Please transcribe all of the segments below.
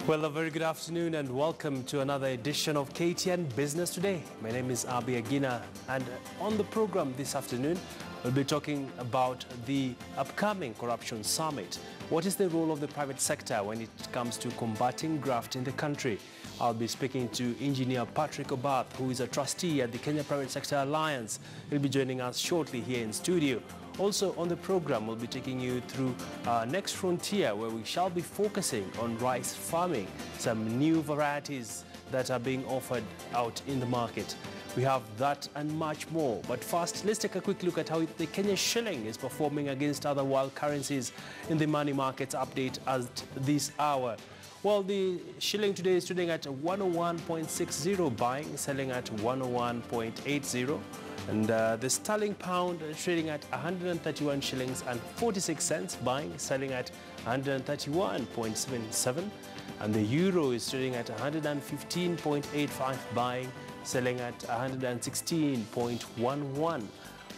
Well, a very good afternoon and welcome to another edition of KTN Business Today. My name is Abi Agina, and on the program this afternoon, we'll be talking about the upcoming corruption summit. What is the role of the private sector when it comes to combating graft in the country? I'll be speaking to Engineer Patrick Obath, who is a trustee at the Kenya Private Sector Alliance. He'll be joining us shortly here in studio. Also on the program, we'll be taking you through our next frontier, where we shall be focusing on rice farming, some new varieties that are being offered out in the market. We have that and much more. But first, let's take a quick look at how the Kenya shilling is performing against other world currencies in the money markets update at this hour. Well, the shilling today is trading at 101.60 buying, selling at 101.80. And the sterling pound trading at 131 shillings and 46 cents, buying, selling at 131.77. And the euro is trading at 115.85, buying, selling at 116.11.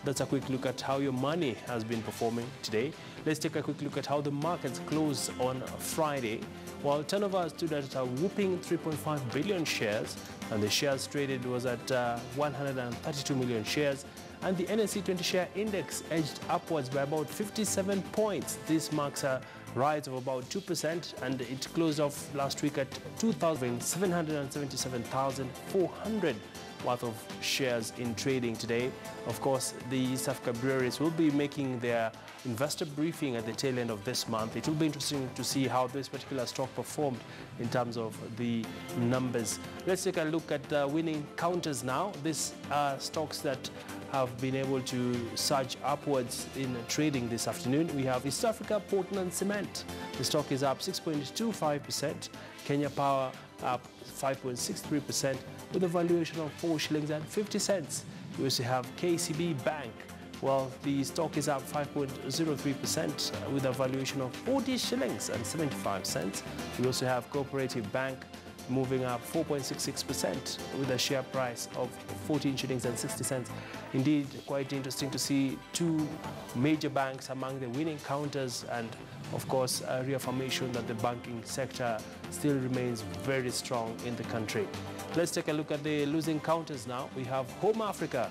That's a quick look at how your money has been performing today. Let's take a quick look at how the markets closed on Friday. While turnover stood at a whopping 3.5 billion shares, and the shares traded was at 132 million shares, and the NSE 20 share index edged upwards by about 57 points. This marks a rise of about 2%, and it closed off last week at 2,777,400 worth of shares in trading today. Of course, the East Africa breweries will be making their investor briefing at the tail end of this month. It will be interesting to see how this particular stock performed in terms of the numbers. Let's take a look at the winning counters now. These are stocks that have been able to surge upwards in trading this afternoon. We have East Africa Portland Cement. The stock is up 6.25%. Kenya Power up 5.63% with a valuation of 4 shillings and 50 cents. We also have KCB Bank. Well, the stock is up 5.03% with a valuation of 40 shillings and 75 cents. We also have Cooperative Bank moving up 4.66% with a share price of 14 shillings and 60 cents. Indeed, quite interesting to see two major banks among the winning counters, and of course a reaffirmation that the banking sector still remains very strong in the country. Let's take a look at the losing counters now. We have Home Africa.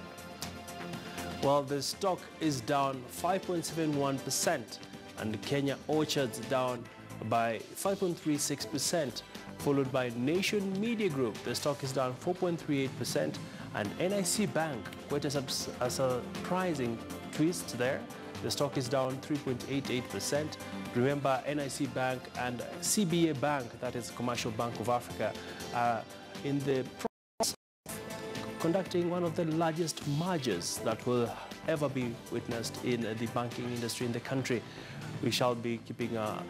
Well, the stock is down 5.71%, and Kenya Orchards down by 5.36%, followed by Nation Media Group. The stock is down 4.38%, and NIC Bank, quite a surprising twist there. The stock is down 3.88%. Remember, NIC Bank and CBA Bank, that is Commercial Bank of Africa, are in the process of conducting one of the largest mergers that will ever be witnessed in the banking industry in the country. We shall be keeping our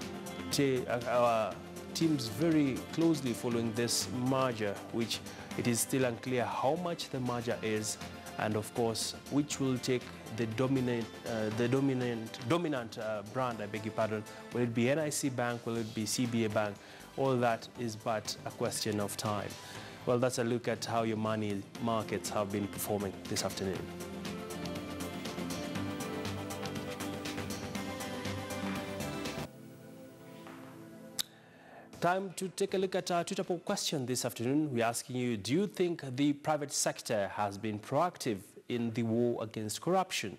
teams very closely following this merger, which it is still unclear how much the merger is, and of course which will take the dominant brand, I beg your pardon. Will it be NIC Bank? Will it be CBA Bank? All that is but a question of time. Well, that's a look at how your money markets have been performing this afternoon. Time to take a look at our Twitter poll question this afternoon. We're asking you, do you think the private sector has been proactive in the war against corruption?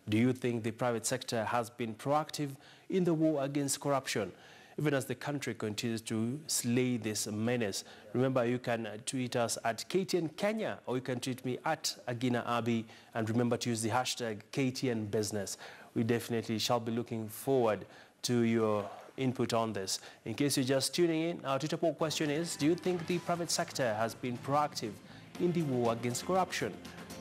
Do you think the private sector has been proactive in the war against corruption, even as the country continues to slay this menace? Remember, you can tweet us at KTN Kenya, or you can tweet me at Agina Abi, and remember to use the hashtag KTN Business. We definitely shall be looking forward to your input on this. In case you're just tuning in, our Twitter poll question is, do you think the private sector has been proactive in the war against corruption?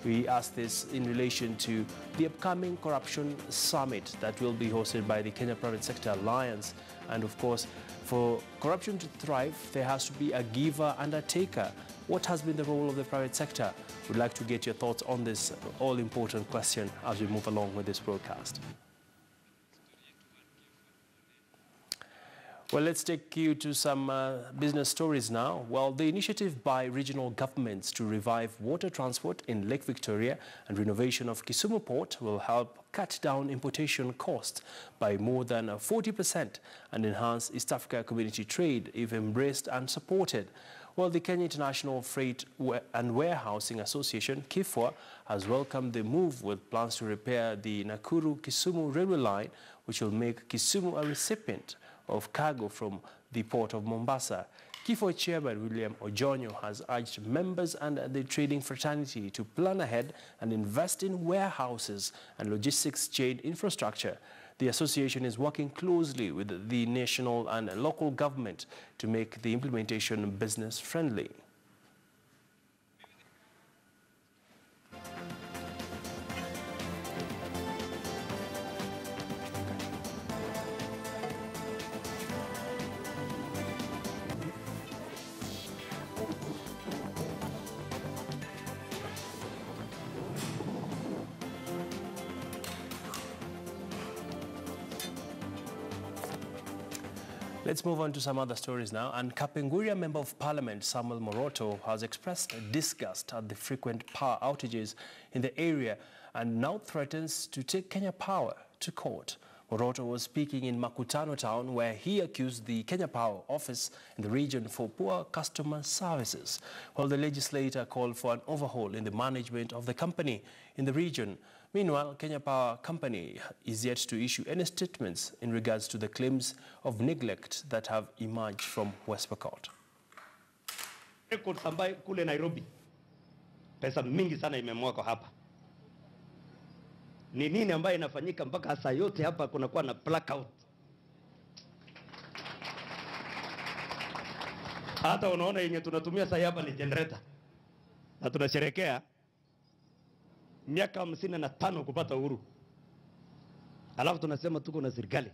We asked this in relation to the upcoming corruption summit that will be hosted by the Kenya Private Sector Alliance. And of course, for corruption to thrive, there has to be a giver and a taker. What has been the role of the private sector? We'd like to get your thoughts on this all-important question as we move along with this broadcast. Well, let's take you to some business stories now. Well, the initiative by regional governments to revive water transport in Lake Victoria and renovation of Kisumu Port will help cut down importation costs by more than 40% and enhance East Africa community trade if embraced and supported. Well, the Kenya International Freight and Warehousing Association, KIFWA, has welcomed the move with plans to repair the Nakuru-Kisumu railway line, which will make Kisumu a recipient of cargo from the port of Mombasa. KIFWA Chairman William Ojonyo has urged members and the trading fraternity to plan ahead and invest in warehouses and logistics chain infrastructure. The association is working closely with the national and local government to make the implementation business friendly. Let's move on to some other stories now. And Kapenguria Member of Parliament Samuel Moroto has expressed disgust at the frequent power outages in the area and now threatens to take Kenya Power to court. Moroto was speaking in Makutano town where he accused the Kenya Power office in the region for poor customer services, while the legislator called for an overhaul in the management of the company in the region. Meanwhile, Kenya Power Company is yet to issue any statements in regards to the claims of neglect that have emerged from West Pokot. Records ambayo kule Nairobi, pesa mingi sana imemwagwa hapa. Ni nini ambayo inafanyika mpaka saa yote hapa kunakuwa na blackout? Hata unaona yenye tunatumia saa hapa ni generator. Na tunasherehekea miaka 55 kupata uhuru. Alafu tunasema tuko na serikali.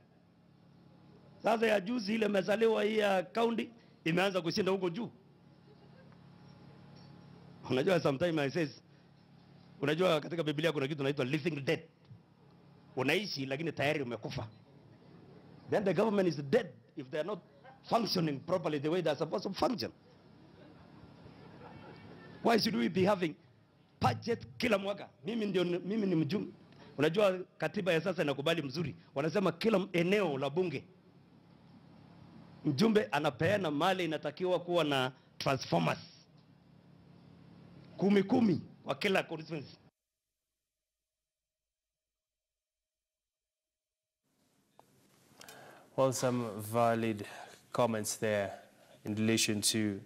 Sasa ya juzi ile mezaliwa hii ya county imeanza kushinda huko juu. Unajua sometimes I says, unajua katika Biblia kuna kitu inaitwa living dead. Unaishi lakini tayari umekufa. Then the government is dead if they are not functioning properly the way they are supposed to function. Why should we be having budget kila mwaka? Mimi ni mjumbe. Unajua katiba ya sasa inakubali mzuri. Wanasema kila eneo la bunge mjumbe anapeana mali inatakiwa kuwa na transformers 10 kwa kila constituency. Well, some valid comments there in relation to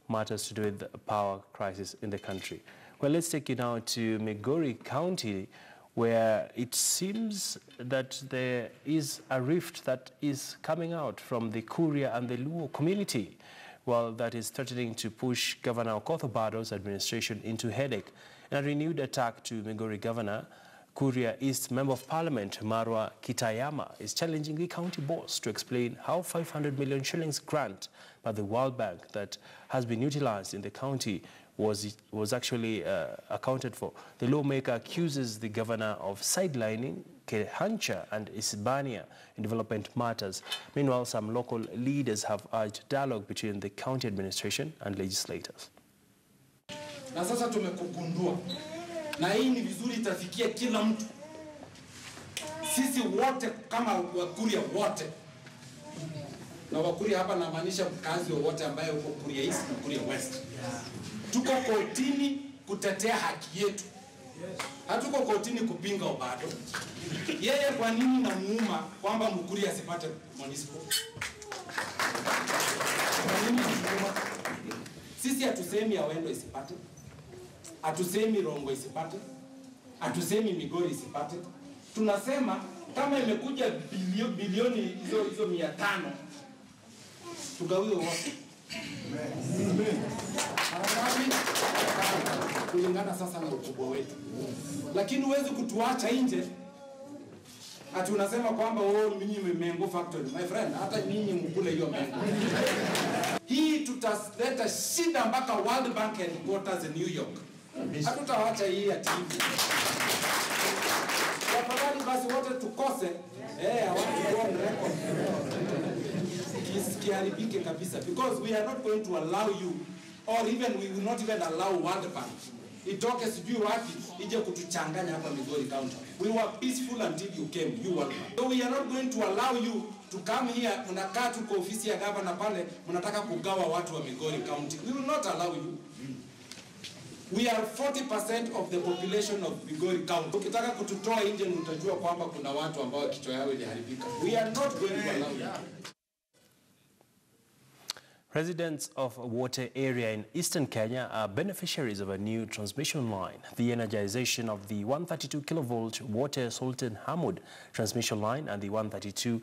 matters to do with the power crisis in the country. Well, let's take you now to Migori County, where it seems that there is a rift that is coming out from the Kuria and the Luo community. Well, that is threatening to push Governor Okoth Obado's administration into headache. In a renewed attack to Migori Governor, Kuria East Member of Parliament Marwa Kitayama is challenging the county boss to explain how 500 million shillings grant by the World Bank that has been utilized in the county was actually accounted for. The lawmaker accuses the governor of sidelining Kehancha and Isibania in development matters. Meanwhile, some local leaders have urged dialogue between the county administration and legislators. Na sasa tumekugundua. Na hii ni vizuri itafikia kila mtu. Sisi wote kama Wakuria wote. Na Wakuria hapa namaanisha mkazi wote ambaye uko Kuria East na Kuria West. Tuko kotini kutetea haki yetu. Hatuko kotini kupinga Obado. Yeye kwa nini namuuma kwamba Mkuria asipate municipal? Kwa nini namuuma? Sisi hatusemi Awendo isipate. Hatusemi Rongo isipate. Hatusemi Migori isipate. Tunasema kama imekuja bilioni hizo 500 tugawiwe wote. Amen. Kulingana sasa na ukubwa wetu. Lakini huwezi kutuacha nje. Ati unasema kwamba mimi Mengo factory. My friend, hata nyinyi mkule hiyo Mengo. Hii tutaleta shida mpaka World Bank headquarters in New York. Hatutaacha hii ya TV. Tafadhali basi wote tukose. Hawatu record. kiharibike kabisa, because we are not going to allow you, or even we will not even allow World Bank itoke sijui wapi ije kutuchanganya hapa Migori County. We were peaceful until you came, you World Bank. So we are not going to allow you to come here, mnakaa tu kwa ofisi ya gavana pale, mnataka kugawa watu wa Migori County. We will not allow you. We are 40% of the population of Migori County. Ukitaka kututoa nje mtajua kwamba kuna watu ambao kichwa yao iliharibika. We are not going to allow you. Residents of Wote area in eastern Kenya are beneficiaries of a new transmission line. The energization of the 132 kilovolt Wote Sultan Hamud transmission line and the 132-33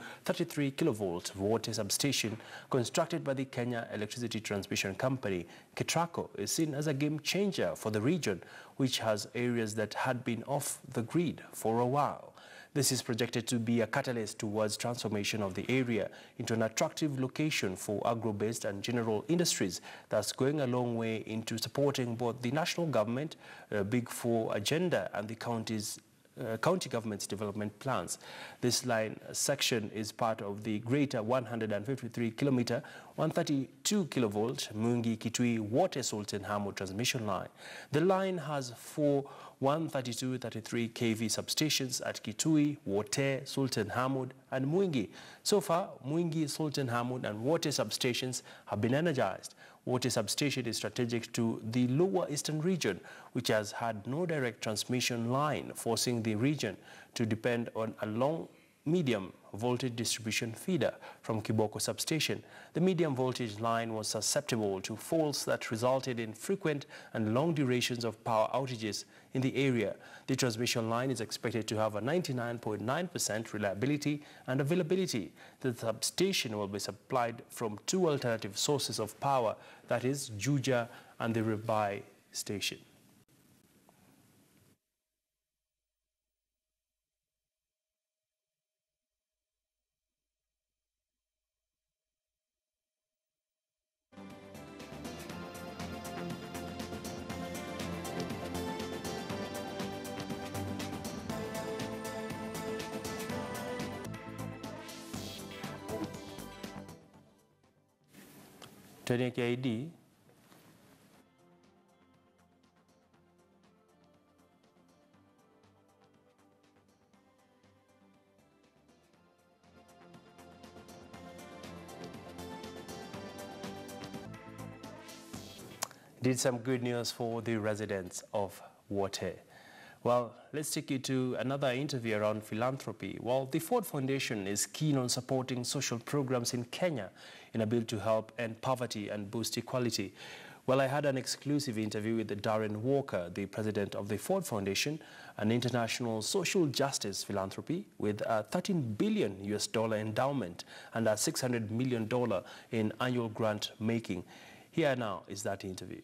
kilovolt Wote substation constructed by the Kenya Electricity Transmission Company, KETRACO, is seen as a game changer for the region, which has areas that had been off the grid for a while. This is projected to be a catalyst towards transformation of the area into an attractive location for agro-based and general industries, thus going a long way into supporting both the national government, Big Four agenda and the county government's development plans. This line section is part of the greater 153-kilometer, 132 kilovolt Mwingi-Kitui Wote Sultan Hamud transmission line. The line has 4 132-33 kV substations at Kitui, Wote, Sultan Hamud and Mwingi. So far, Mwingi, Sultan Hamud and Wote substations have been energized. Wote substation is strategic to the lower eastern region, which has had no direct transmission line, forcing the region to depend on a long medium voltage distribution feeder from Kiboko substation. The medium voltage line was susceptible to faults that resulted in frequent and long durations of power outages in the area. The transmission line is expected to have a 99.9% reliability and availability. The substation will be supplied from 2 alternative sources of power, that is Juja and the Ribai station. Turning to ID. Did some good news for the residents of Wote. Well, let's take you to another interview around philanthropy. Well, the Ford Foundation is keen on supporting social programs in Kenya in a bid to help end poverty and boost equality. Well, I had an exclusive interview with Darren Walker, the president of the Ford Foundation, an international social justice philanthropy with a $13 billion endowment and a $600 million in annual grant making. Here now is that interview.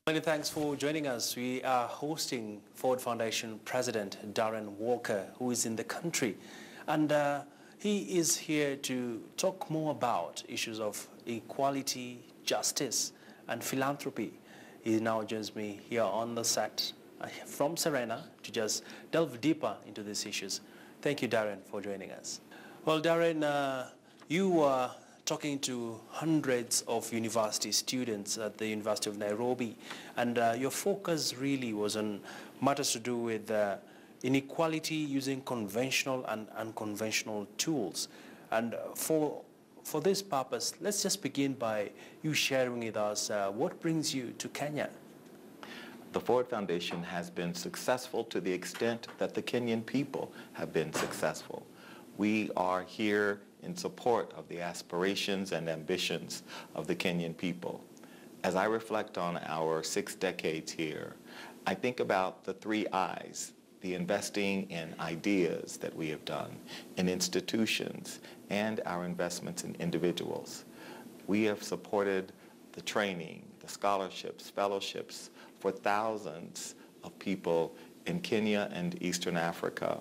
Many thanks for joining us. We are hosting Ford Foundation President Darren Walker, who is in the country. And he is here to talk more about issues of equality, justice, and philanthropy. He now joins me here on the set from Serena to just delve deeper into these issues. Thank you, Darren, for joining us. Well, Darren, you are talking to hundreds of university students at the University of Nairobi, and your focus really was on matters to do with inequality using conventional and unconventional tools. And for this purpose, let's just begin by you sharing with us what brings you to Kenya. The Ford Foundation has been successful to the extent that the Kenyan people have been successful. We are here in support of the aspirations and ambitions of the Kenyan people. As I reflect on our 6 decades here, I think about the 3 I's, the investing in ideas that we have done, in institutions, and our investments in individuals. We have supported the training, the scholarships, fellowships for thousands of people in Kenya and Eastern Africa.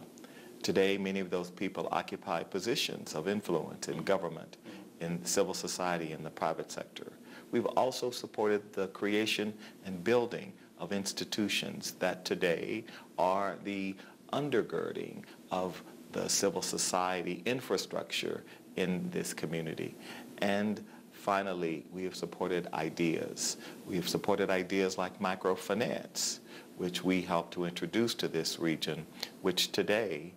Today, many of those people occupy positions of influence in government, in civil society, in the private sector. We've also supported the creation and building of institutions that today are the undergirding of the civil society infrastructure in this community. And finally, we have supported ideas. We have supported ideas like microfinance, which we helped to introduce to this region, which today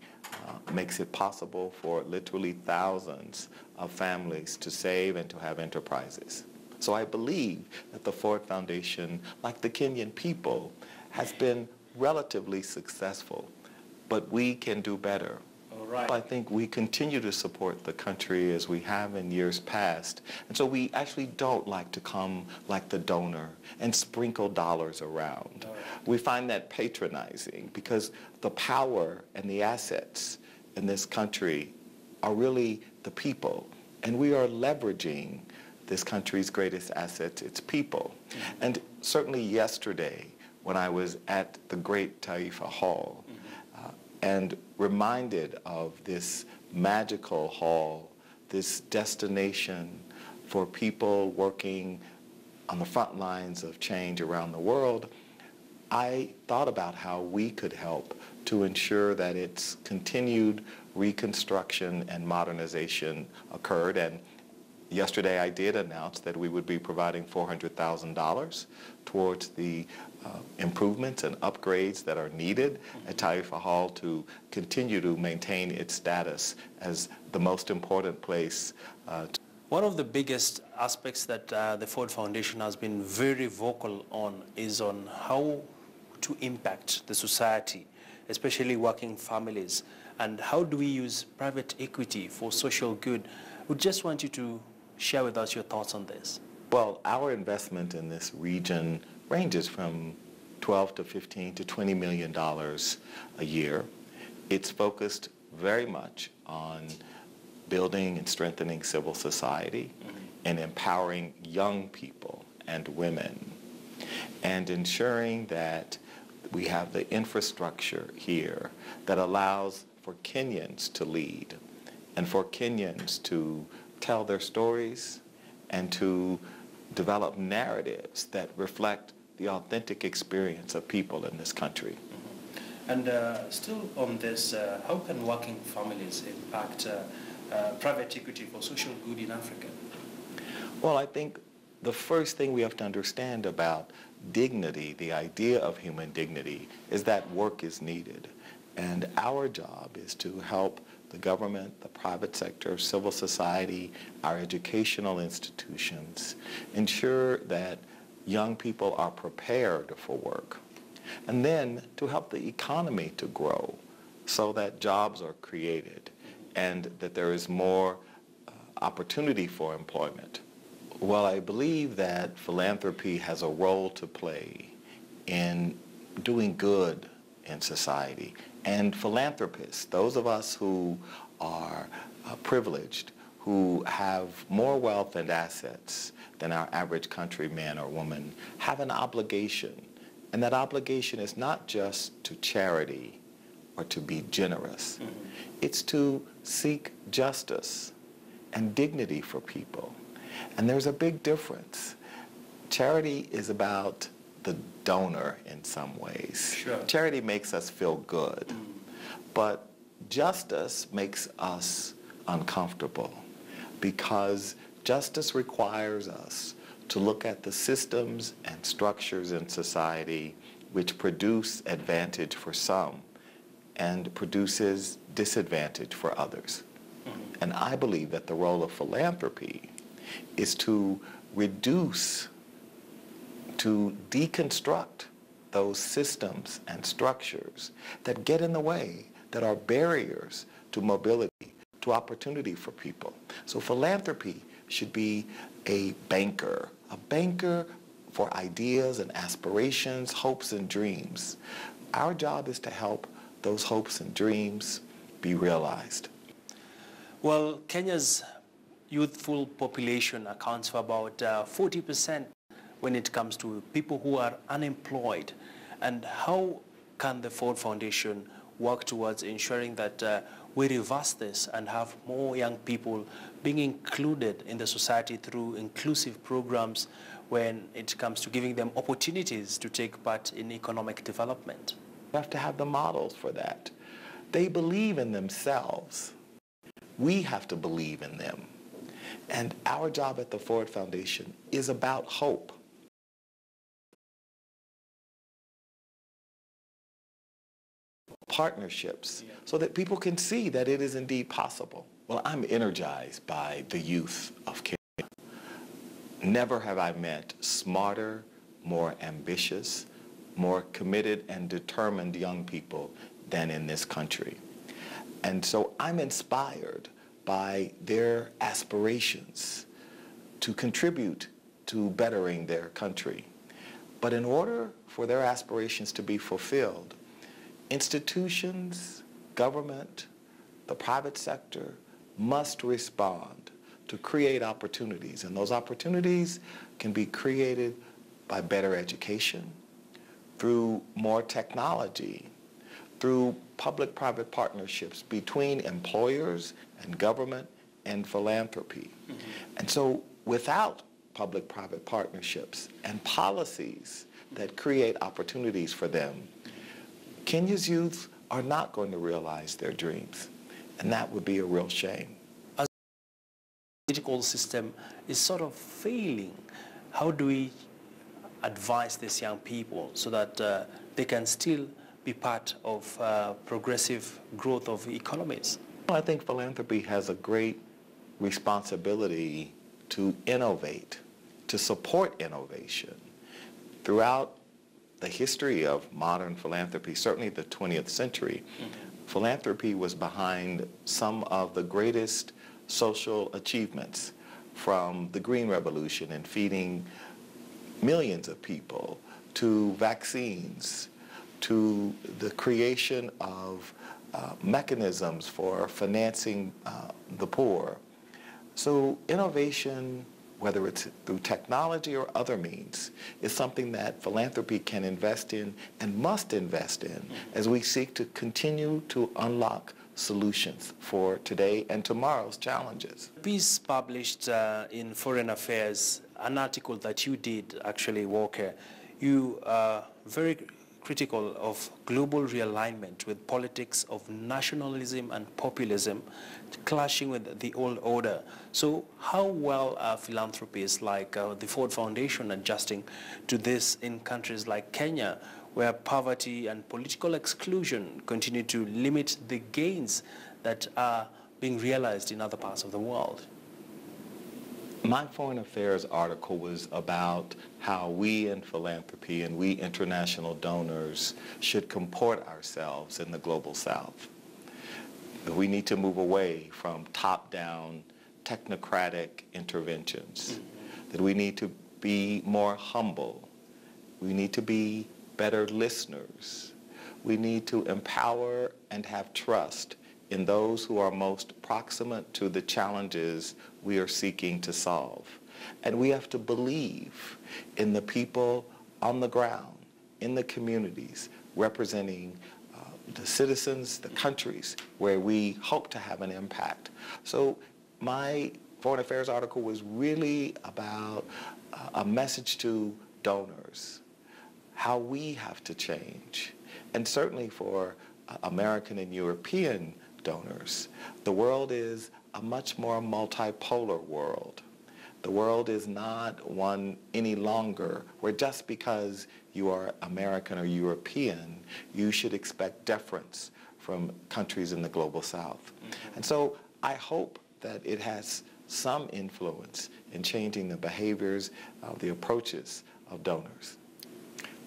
makes it possible for literally thousands of families to save and to have enterprises. So I believe that the Ford Foundation, like the Kenyan people, has been relatively successful, but we can do better. Right. I think we continue to support the country as we have in years past. And so we actually don't like to come like the donor and sprinkle dollars around. Right. We find that patronizing because the power and the assets in this country are really the people. And we are leveraging this country's greatest assets, its people. Mm-hmm. And certainly yesterday, when I was at the great Taifa Hall, and reminded of this magical hall, this destination for people working on the front lines of change around the world, I thought about how we could help to ensure that its continued reconstruction and modernization occurred. And yesterday I did announce that we would be providing $400,000 towards the improvements and upgrades that are needed at Taifa Hall to continue to maintain its status as the most important place. One of the biggest aspects that the Ford Foundation has been very vocal on is on how to impact the society, especially working families, and how do we use private equity for social good. We just want you to share with us your thoughts on this. Well, our investment in this region ranges from $12 to $15 to $20 million a year. It's focused very much on building and strengthening civil society and empowering young people and women and ensuring that we have the infrastructure here that allows for Kenyans to lead and for Kenyans to tell their stories and to develop narratives that reflect the authentic experience of people in this country. And still on this, how can working families impact private equity for social good in Africa? Well, I think the first thing we have to understand about dignity, the idea of human dignity, is that work is needed. And our job is to help the government, the private sector, civil society, our educational institutions ensure that young people are prepared for work. And then to help the economy to grow so that jobs are created and that there is more opportunity for employment. Well, I believe that philanthropy has a role to play in doing good in society. And philanthropists, those of us who are privileged, who have more wealth and assets than our average countryman or woman, have an obligation. And that obligation is not just to charity or to be generous. It's to seek justice and dignity for people. And there's a big difference. Charity is about the donor in some ways. Sure. Charity makes us feel good. But justice makes us uncomfortable because justice requires us to look at the systems and structures in society which produce advantage for some and produces disadvantage for others. And I believe that the role of philanthropy is to reduce, to deconstruct those systems and structures that get in the way, that are barriers to mobility, to opportunity for people. So philanthropy should be a banker for ideas and aspirations, hopes and dreams. Our job is to help those hopes and dreams be realized. Well, Kenya's youthful population accounts for about 40% when it comes to people who are unemployed. And how can the Ford Foundation work towards ensuring that we reverse this and have more young people being included in the society through inclusive programs when it comes to giving them opportunities to take part in economic development? We have to have the models for that. They believe in themselves. We have to believe in them. And our job at the Ford Foundation is about hope. Partnerships so that people can see that it is indeed possible. Well, I'm energized by the youth of Kenya. Never have I met smarter, more ambitious, more committed and determined young people than in this country. And so I'm inspired by their aspirations to contribute to bettering their country. But in order for their aspirations to be fulfilled, institutions, government, the private sector must respond to create opportunities. And those opportunities can be created by better education, through more technology, through public-private partnerships between employers and government and philanthropy. And so without public-private partnerships and policies that create opportunities for them, Kenya's youth are not going to realize their dreams, and that would be a real shame. As the political system is sort of failing, how do we advise these young people so that they can still be part of progressive growth of economies? Well, I think philanthropy has a great responsibility to innovate, to support innovation. Throughout the history of modern philanthropy, certainly the 20th century, philanthropy was behind some of the greatest social achievements, from the Green Revolution and feeding millions of people, to vaccines, to the creation of mechanisms for financing the poor. So innovation, whether it's through technology or other means, is something that philanthropy can invest in and must invest in as we seek to continue to unlock solutions for today and tomorrow's challenges. A piece published in Foreign Affairs, an article that you did, actually, Walker, you are very critical of global realignment with politics of nationalism and populism clashing with the old order. So how well are philanthropists like the Ford Foundation adjusting to this in countries like Kenya, where poverty and political exclusion continue to limit the gains that are being realized in other parts of the world? My Foreign Affairs article was about how we in philanthropy and we international donors should comport ourselves in the global South. We need to move away from top-down technocratic interventions, that we need to be more humble, we need to be better listeners, we need to empower and have trust in those who are most proximate to the challenges we are seeking to solve. And we have to believe in the people on the ground, in the communities, representing the citizens, the countries where we hope to have an impact. So my Foreign Affairs article was really about a message to donors, how we have to change. And certainly for American and European donors, the world is a much more multipolar world. The world is not one any longer where just because you are American or European, you should expect deference from countries in the global South. And so I hope that it has some influence in changing the behaviors, the approaches of donors.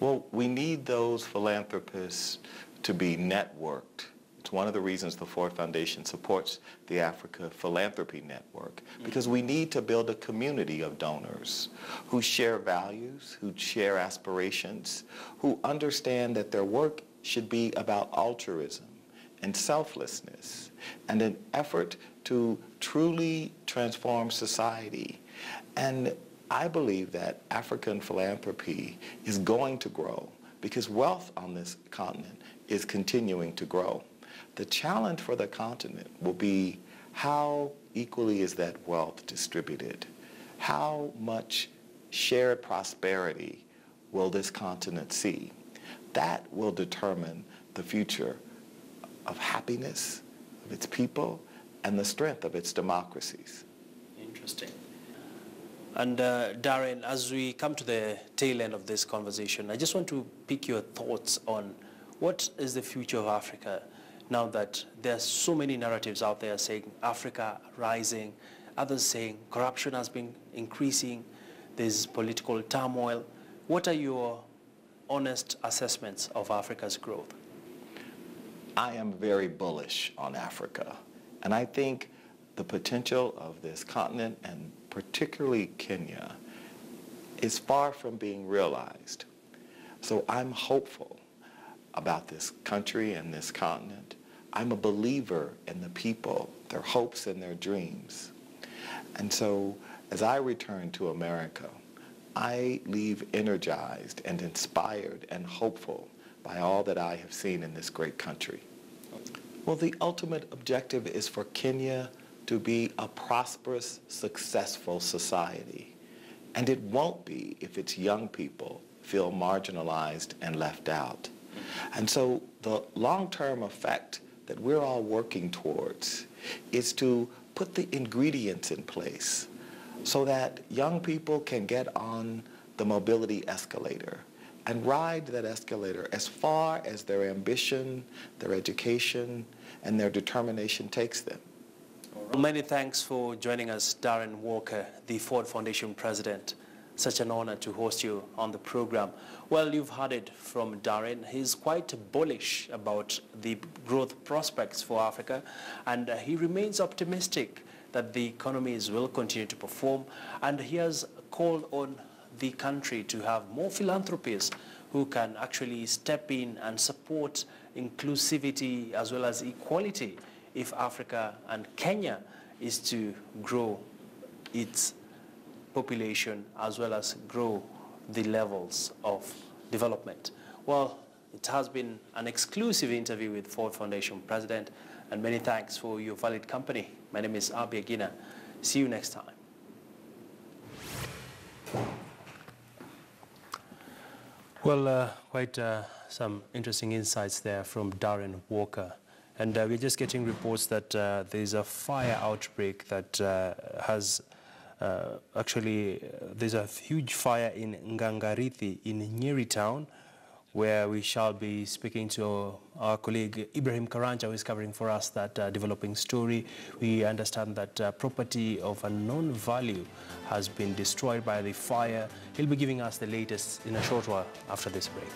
Well, we need those philanthropists to be networked. It's one of the reasons the Ford Foundation supports the Africa Philanthropy Network, because we need to build a community of donors who share values, who share aspirations, who understand that their work should be about altruism and selflessness and an effort to truly transform society. And I believe that African philanthropy is going to grow because wealth on this continent is continuing to grow. The challenge for the continent will be how equally is that wealth distributed? How much shared prosperity will this continent see? That will determine the future of happiness of its people and the strength of its democracies. Interesting. And Darren, as we come to the tail end of this conversation, I just want to pick your thoughts on what is the future of Africa now that there are so many narratives out there saying Africa rising, others saying corruption has been increasing, there's political turmoil. What are your honest assessments of Africa's growth? I am very bullish on Africa, and I think the potential of this continent, and particularly Kenya, is far from being realized. So I'm hopeful about this country and this continent. I'm a believer in the people, their hopes and their dreams. And so as I return to America, I leave energized and inspired and hopeful by all that I have seen in this great country. Well, the ultimate objective is for Kenya to be a prosperous, successful society. And it won't be if its young people feel marginalized and left out. And so the long-term effect that we're all working towards is to put the ingredients in place so that young people can get on the mobility escalator and ride that escalator as far as their ambition, their education, and their determination takes them. Well, many thanks for joining us, Darren Walker, the Ford Foundation President. Such an honor to host you on the program. Well, you've heard it from Darren. He's quite bullish about the growth prospects for Africa, and he remains optimistic that the economies will continue to perform, and he has called on the country to have more philanthropists who can actually step in and support inclusivity as well as equality if Africa and Kenya is to grow its population as well as grow the levels of development. Well, it has been an exclusive interview with Ford Foundation President, and many thanks for your valid company. My name is Abi Agina. See you next time. Well, quite some interesting insights there from Darren Walker. And we're just getting reports that there's a fire outbreak that has there's a huge fire in Ngangarithi in Nyeri town, where we shall be speaking to our colleague Ibrahim Karanja, who is covering for us that developing story. We understand that property of unknown value has been destroyed by the fire. He'll be giving us the latest in a short while after this break.